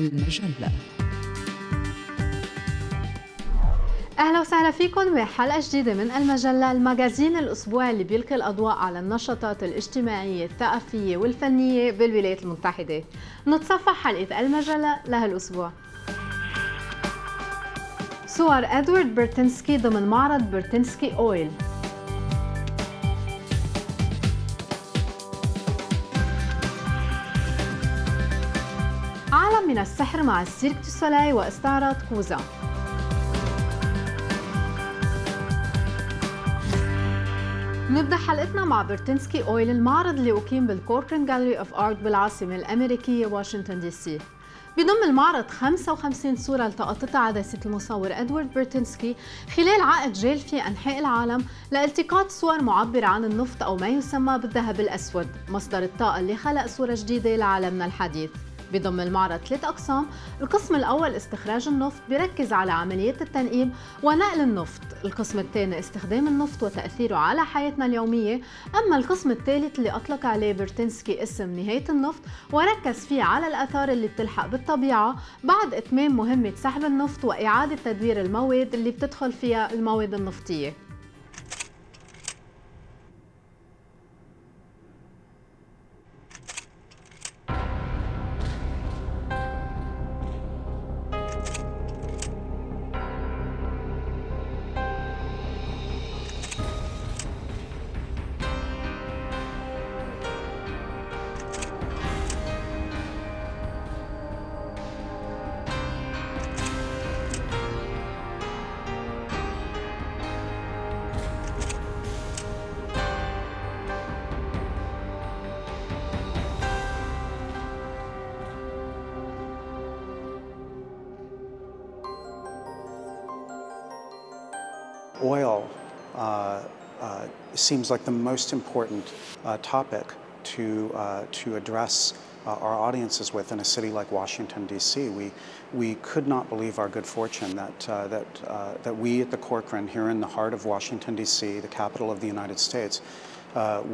المجلة. أهلا وسهلا فيكم بحلقة جديدة من المجلة، المجازين الأسبوعي اللي بيلقي الأضواء على النشاطات الاجتماعية الثقافية والفنية بالولايات المتحدة. نتصفح حلقة المجلة لهالأسبوع. صور إدوارد برتنسكي ضمن معرض بورتينسكي أويل. عالم من السحر مع السيرك واستعراض كوزا. نبدأ حلقتنا مع برتنسكي أويل، المعرض اللي أقيم بالكورين جاليري أوف آرت بالعاصمة الأمريكية واشنطن دي سي. بيضم المعرض 55 صورة التقطتها عدسة المصور إدوارد برتنسكي خلال عقد جيل في أنحاء العالم لإلتقاط صور معبرة عن النفط أو ما يسمى بالذهب الأسود، مصدر الطاقة اللي خلق صورة جديدة لعالمنا الحديث. بضم المعرض 3 أقسام. القسم الأول استخراج النفط بيركز على عمليات التنقيب ونقل النفط. القسم الثاني استخدام النفط وتأثيره على حياتنا اليومية. أما القسم الثالث اللي أطلق عليه برتنسكي اسم نهاية النفط وركز فيه على الآثار اللي بتلحق بالطبيعة بعد إتمام مهمة سحب النفط وإعادة تدوير المواد اللي بتدخل فيها المواد النفطية. Oil seems like the most important topic to address our audiences with in a city like Washington, D.C. We could not believe our good fortune that we at the Corcoran here in the heart of Washington, D.C., the capital of the United States,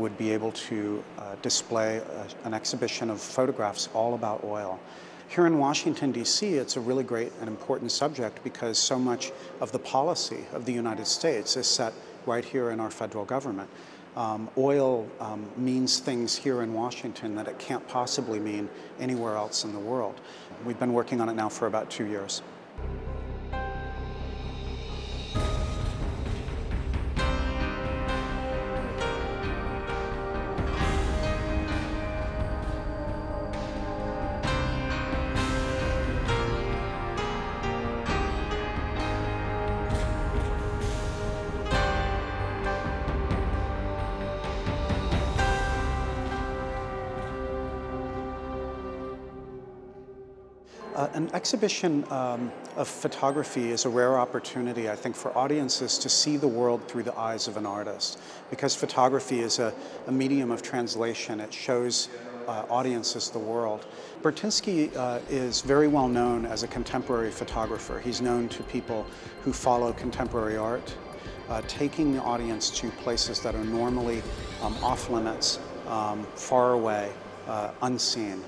would be able to display an exhibition of photographs all about oil. Here in Washington, D.C., it's a really great and important subject because so much of the policy of the United States is set right here in our federal government. Oil means things here in Washington that it can't possibly mean anywhere else in the world. We've been working on it now for about 2 years. An exhibition of photography is a rare opportunity, I think, for audiences to see the world through the eyes of an artist, because photography is a medium of translation. It shows audiences the world. Burtynsky is very well known as a contemporary photographer. He's known to people who follow contemporary art, taking the audience to places that are normally off limits, far away, unseen.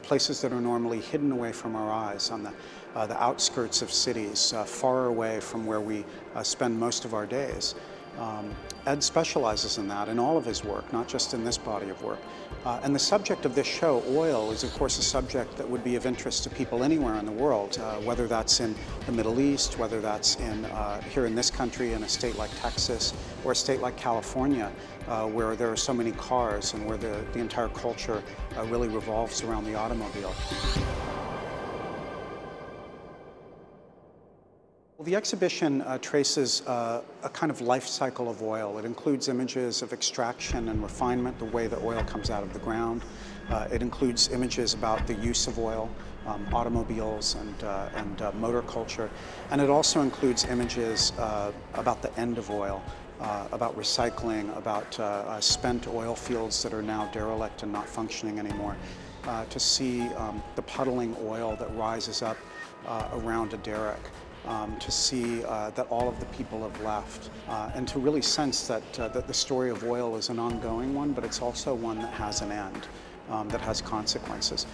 Places that are normally hidden away from our eyes on the outskirts of cities, far away from where we spend most of our days. Ed specializes in that in all of his work, not just in this body of work. And the subject of this show, oil, is of course a subject that would be of interest to people anywhere in the world, whether that's in the Middle East, whether that's here in this country, in a state like Texas, or a state like California, where there are so many cars and where the entire culture really revolves around the automobile. Well, the exhibition traces a kind of life cycle of oil. It includes images of extraction and refinement, the way the oil comes out of the ground. It includes images about the use of oil, automobiles and motor culture. And it also includes images about the end of oil, about recycling, about spent oil fields that are now derelict and not functioning anymore. To see the puddling oil that rises up around a derrick. To see that all of the people have left, and to really sense that the story of oil is an ongoing one, but it's also one that has an end, that has consequences.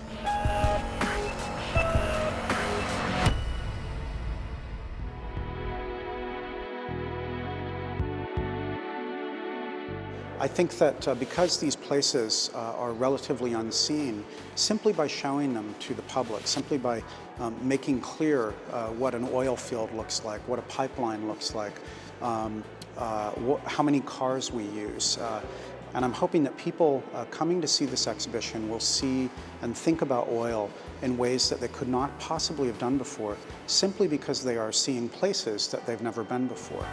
I think that because these places are relatively unseen, simply by showing them to the public, simply by making clear what an oil field looks like, what a pipeline looks like, how many cars we use. And I'm hoping that people coming to see this exhibition will see and think about oil in ways that they could not possibly have done before, simply because they are seeing places that they've never been before.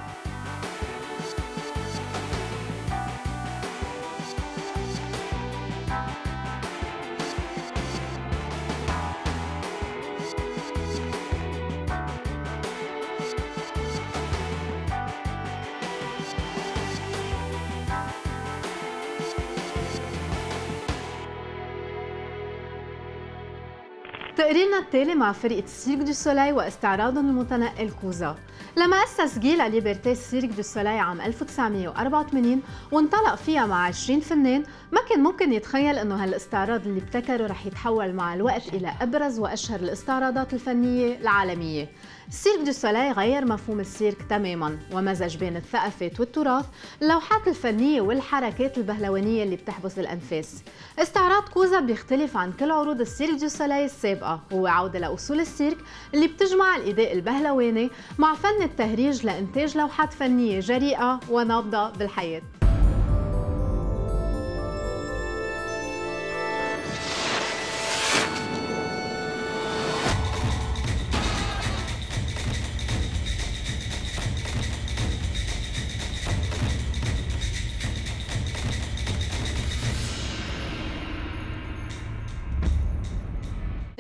تقريرنا التالي مع فرقة سيرك دو سولاي واستعراضهم المتنقل كوزا. لما أسس جيل ليبرتي سيرك دو سولاي عام 1984 وانطلق فيها مع 20 فنان، ما كان ممكن يتخيل انه هالاستعراض اللي ابتكره رح يتحول مع الوقت إلى أبرز وأشهر الاستعراضات الفنية العالمية. سيرك دو سولاي غير مفهوم السيرك تماماً ومزج بين الثقافات والتراث، اللوحات الفنية والحركات البهلوانية اللي بتحبس الأنفاس. استعراض كوزا بيختلف عن كل عروض السيرك دو سولاي السابقة، هو عودة لأصول السيرك اللي بتجمع الإيداء البهلواني مع فن التهريج لإنتاج لوحات فنية جريئة ونابضة بالحياة.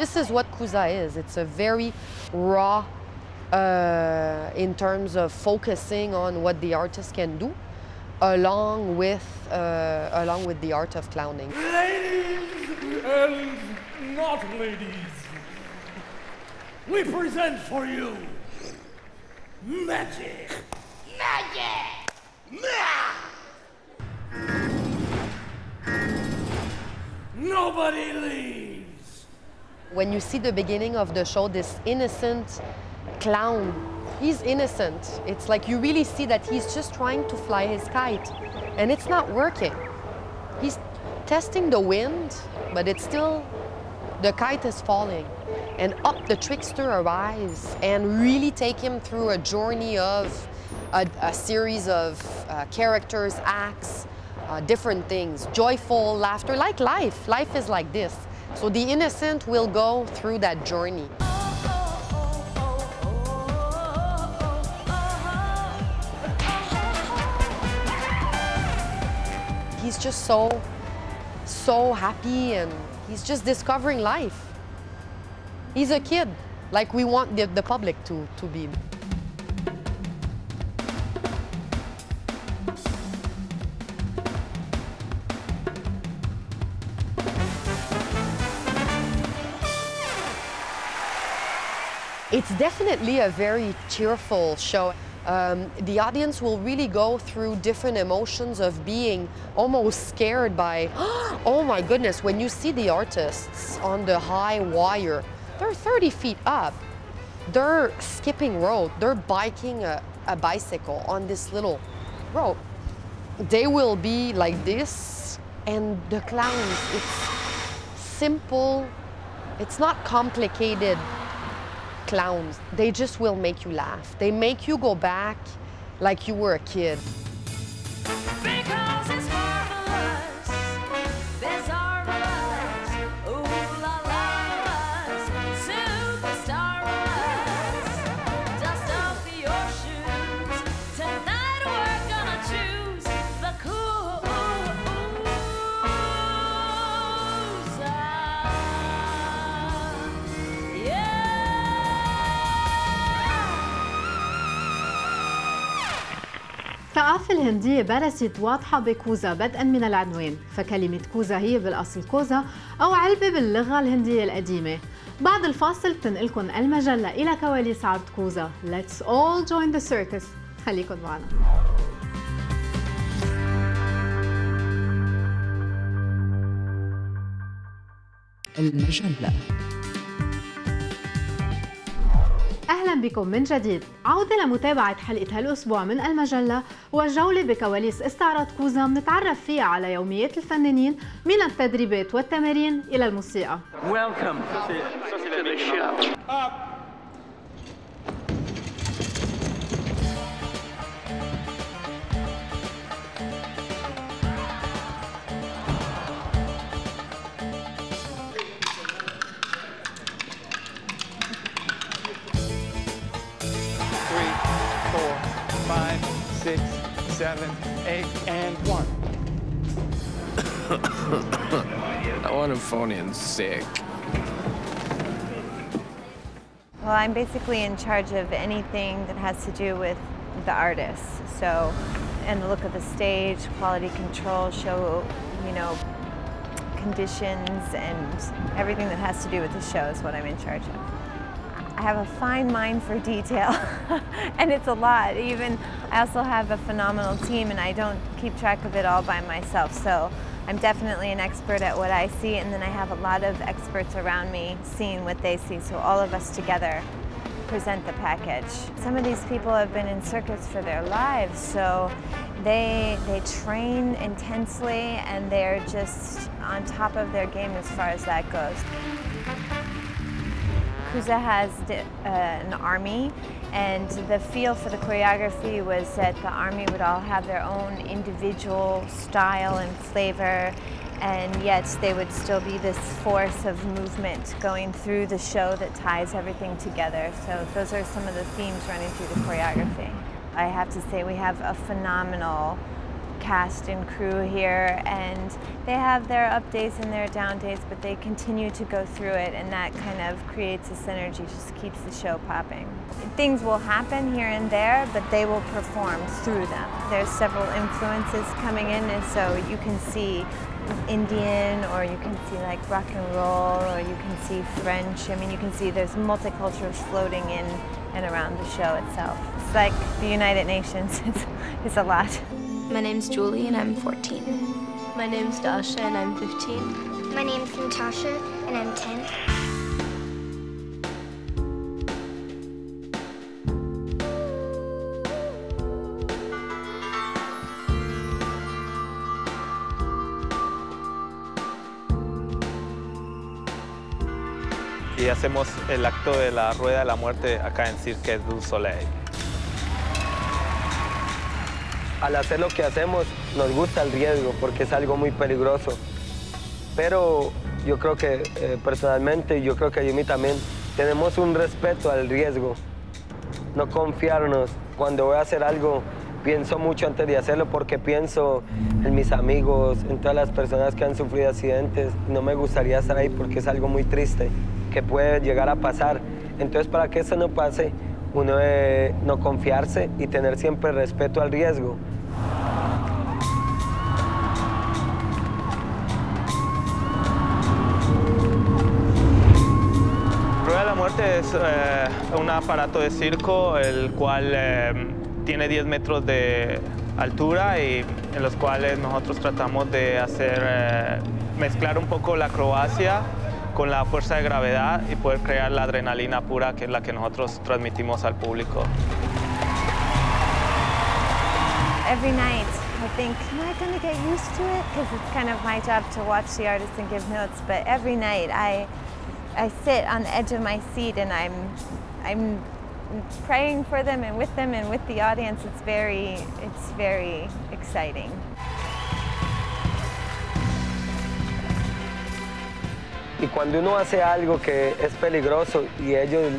This is what Kuza is. It's a very raw in terms of focusing on what the artist can do, along with the art of clowning. Ladies and not ladies, we present for you magic. Magic! Nobody leaves. When you see the beginning of the show, this innocent clown, he's innocent. It's like you really see that he's just trying to fly his kite, and it's not working. He's testing the wind, but it's still, the kite is falling. And up the trickster arrives and really take him through a journey of a series of characters, acts, different things, joyful, laughter, like life. Life is like this. So the innocent will go through that journey. He's just so happy, and he's just discovering life. He's a kid, like we want the public to be. It's definitely a very cheerful show. The audience will really go through different emotions of being almost scared by, oh my goodness, when you see the artists on the high wire, they're 30 feet up. They're skipping rope, they're biking a bicycle on this little rope. They will be like this, and the clowns, it's simple, it's not complicated. Clowns, they just will make you laugh. They make you go back like you were a kid. Because it's marvelous, bizarre-us, ooh la la-us, superstar-us. Dust off your shoes, tonight we're gonna choose the cool. الثقافة الهندية برزت واضحة بكوزا بدءاً من العنوان، فكلمة كوزا هي بالأصل كوزا أو علبة باللغة الهندية القديمة. بعد الفاصل بتنقلكم المجلة إلى كواليس عرض كوزا. Let's all join the circus. خليكن معنا. المجلة. أهلاً أهلا بكم من جديد. عودة لمتابعة حلقة هالأسبوع من المجلة والجولة بكواليس استعراض كوزا نتعرف فيها على يوميات الفنانين من التدريبات والتمارين إلى الموسيقى. Welcome to the show. Six, seven, eight, and one. I want a phony and sick. Well, I'm basically in charge of anything that has to do with the artists. So, and the look of the stage, quality control, show, conditions, and everything that has to do with the show is what I'm in charge of. I have a fine mind for detail, and it's a lot. I also have a phenomenal team, and I don't keep track of it all by myself. So I'm definitely an expert at what I see, and then I have a lot of experts around me seeing what they see. So all of us together present the package. Some of these people have been in circus for their lives, so they train intensely, and they're just on top of their game as far as that goes. Kuza has an army, and the feel for the choreography was that the army would all have their own individual style and flavor, and yet they would still be this force of movement going through the show that ties everything together. So those are some of the themes running through the choreography. I have to say we have a phenomenal cast and crew here, and they have their up days and their down days, but they continue to go through it, and that kind of creates a synergy, just keeps the show popping. Things will happen here and there, but they will perform through them. There's several influences coming in, and so you can see Indian, or you can see like rock and roll, or you can see French. I mean, you can see there's multicultures floating in and around the show itself. It's like the United Nations. It's a lot. My name's Julie and I'm 14. My name's Dasha and I'm 15. My name's Natasha and I'm 10. Y hacemos el acto de la Rueda de la Muerte acá en Cirque du Soleil. Al hacer lo que hacemos, nos gusta el riesgo porque es algo muy peligroso. Pero yo creo que personalmente, yo creo que Jimmy también, tenemos un respeto al riesgo. No confiarnos. Cuando voy a hacer algo, pienso mucho antes de hacerlo porque pienso en mis amigos, en todas las personas que han sufrido accidentes. No me gustaría estar ahí porque es algo muy triste que puede llegar a pasar. Entonces, para que eso no pase, uno debe no confiarse y tener siempre respeto al riesgo. Rueda de la Muerte es un aparato de circo el cual tiene 10 metros de altura y en los cuales nosotros tratamos de mezclar un poco la acrobacia con la fuerza de gravedad y poder crear la adrenalina pura que es la que nosotros transmitimos al público. Every night I think, am I going to get used to it? Because it's kind of my job to watch the artists and give notes, but every night I sit on the edge of my seat and I'm praying for them and with the audience. It's very exciting. Y cuando uno hace algo que es peligroso y a ellos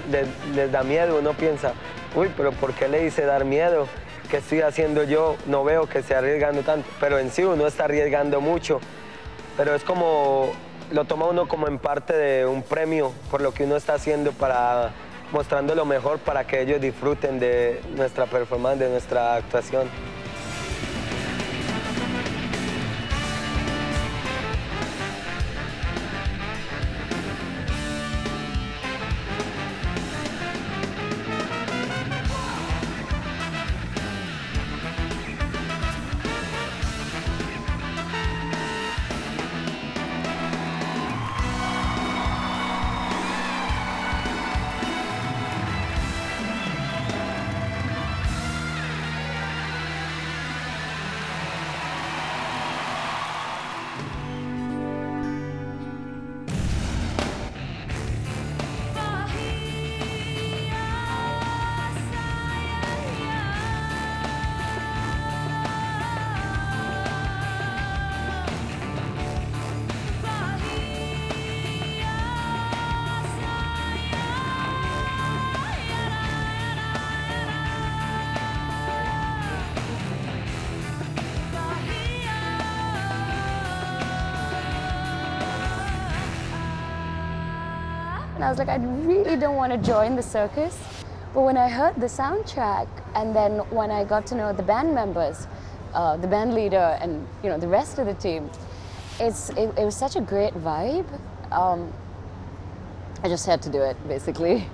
les da miedo, uno piensa, uy, pero ¿por qué le hice dar miedo? ¿Qué estoy haciendo yo? No veo que esté arriesgando tanto, pero en sí uno está arriesgando mucho. Pero es como, lo toma uno como en parte de un premio por lo que uno está haciendo, mostrando lo mejor para que ellos disfruten de nuestra performance, de nuestra actuación. and I was like, I really don't want to join the circus. But when I heard the soundtrack, and then when I got to know the band members, the band leader, and the rest of the team, it was such a great vibe. I just had to do it, basically.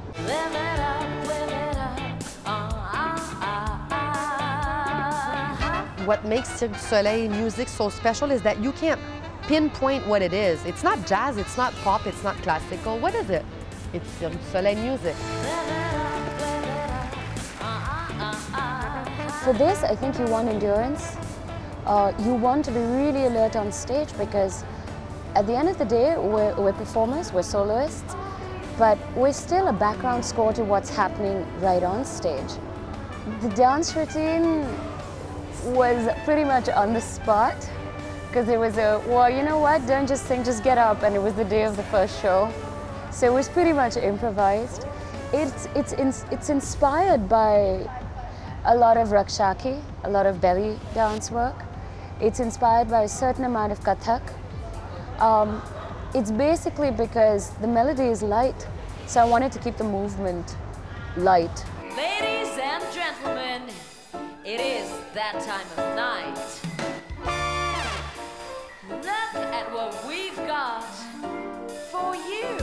What makes Cirque du Soleil music so special is that you can't pinpoint what it is. It's not jazz, it's not pop, it's not classical. What is it? It's Cirque du Soleil music. For this, I think you want endurance. You want to be really alert on stage because at the end of the day, we're performers, we're soloists, but we're still a background score to what's happening right on stage. The dance routine was pretty much on the spot because it was well, you know what, don't just sing, just get up, and it was the day of the first show. So it was pretty much improvised. It's inspired by a lot of rakshaki, a lot of belly dance work. It's inspired by a certain amount of Kathak. It's basically because the melody is light, so I wanted to keep the movement light. Ladies and gentlemen, it is that time of night. Look at what we've got for you.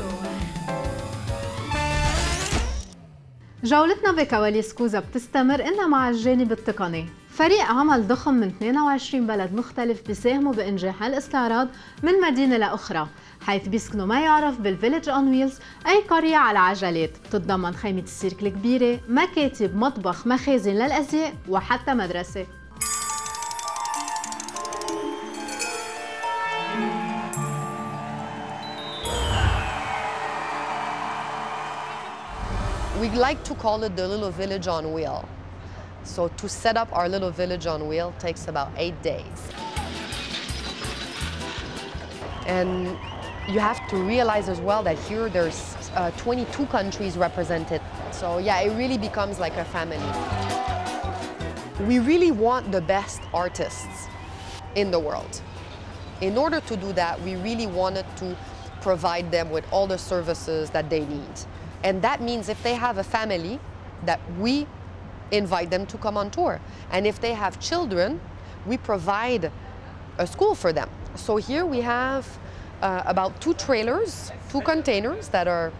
جولتنا بكواليس كوزا بتستمر إنها مع الجانب التقني. فريق عمل ضخم من 22 بلد مختلف بيساهموا بإنجاح الاستعراض من مدينة لأخرى، حيث بيسكنوا ما يعرف بالفيلج أون ويلز، أي قرية على عجلات بتتضمن خيمة السيرك الكبيرة، مكاتب، مطبخ، مخازن للأزياء وحتى مدرسة. We like to call it the little village on wheel. So to set up our little village on wheel takes about 8 days. And you have to realize as well that here there's 22 countries represented. So yeah, it really becomes like a family. We really want the best artists in the world. In order to do that, we really wanted to provide them with all the services that they need. And that means if they have a family, that we invite them to come on tour. And if they have children, we provide a school for them. So here we have about 2 trailers, 2 containers that are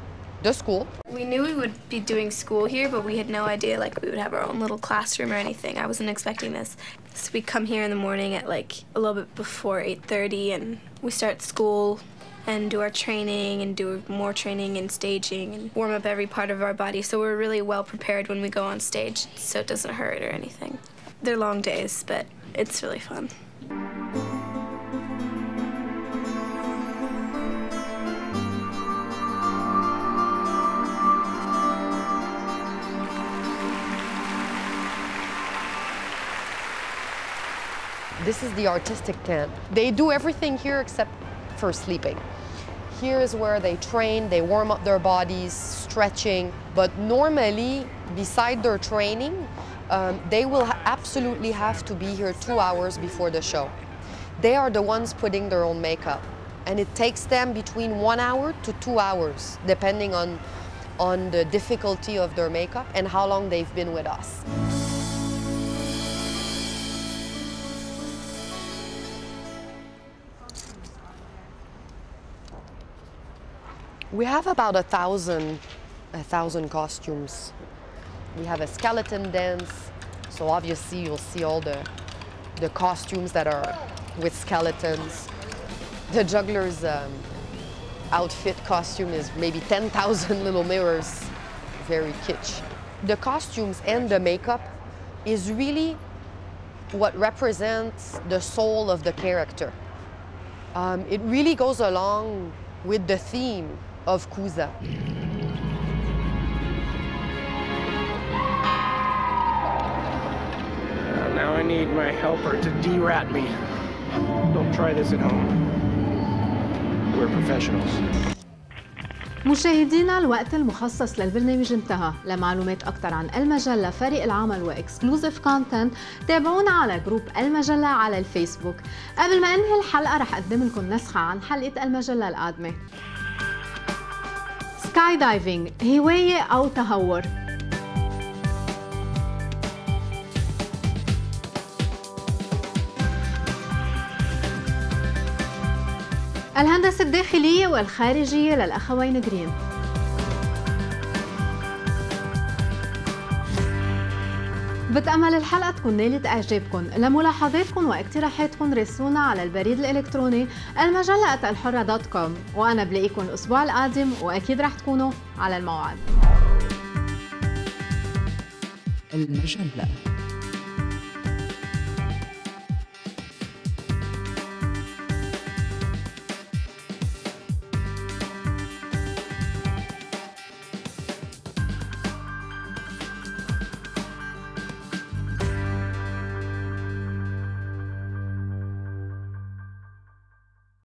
the school. We knew we would be doing school here, but we had no idea like we would have our own little classroom or anything. I wasn't expecting this. So we come here in the morning at like a little bit before 8:30, and we start school and do our training and do more training and staging and warm up every part of our body, so we're really well prepared when we go on stage so it doesn't hurt or anything. They're long days, but it's really fun. This is the artistic tent. They do everything here except for sleeping. Here is where they train, they warm up their bodies, stretching. But normally, beside their training, they will absolutely have to be here 2 hours before the show. They are the ones putting their own makeup. And it takes them between 1 hour to 2 hours, depending on the difficulty of their makeup and how long they've been with us. We have about 1,000 costumes. We have a skeleton dance, so obviously you'll see all the costumes that are with skeletons. The juggler's outfit costume is maybe 10,000 little mirrors, very kitsch. The costumes and the makeup is really what represents the soul of the character. It really goes along with the theme of Kuza. Now I need my helper to de-rat me. Don't try this at home. We're professionals. مشاهدينا، الوقت المخصص للبرنامج انتهى. لمعلومات أكثر عن المجلة، فريق العمل وإكسكلوزيف كونتنت، تابعونا على جروب المجلة على الفيسبوك. قبل ما أنهي الحلقة رح أقدم لكم نسخة عن حلقة المجلة القادمة. سكاي دايفنج هواية أو تهور؟ الهندسة الداخلية والخارجية للأخوين جرين. بتأمل الحلقة تكون نالت إعجابكم. لملاحظاتكم واقتراحاتكم راسلونا على البريد الإلكتروني المجلة @الحرة.com، وأنا بلاقيكم الأسبوع القادم وأكيد رح تكونوا على الموعد. المجلة.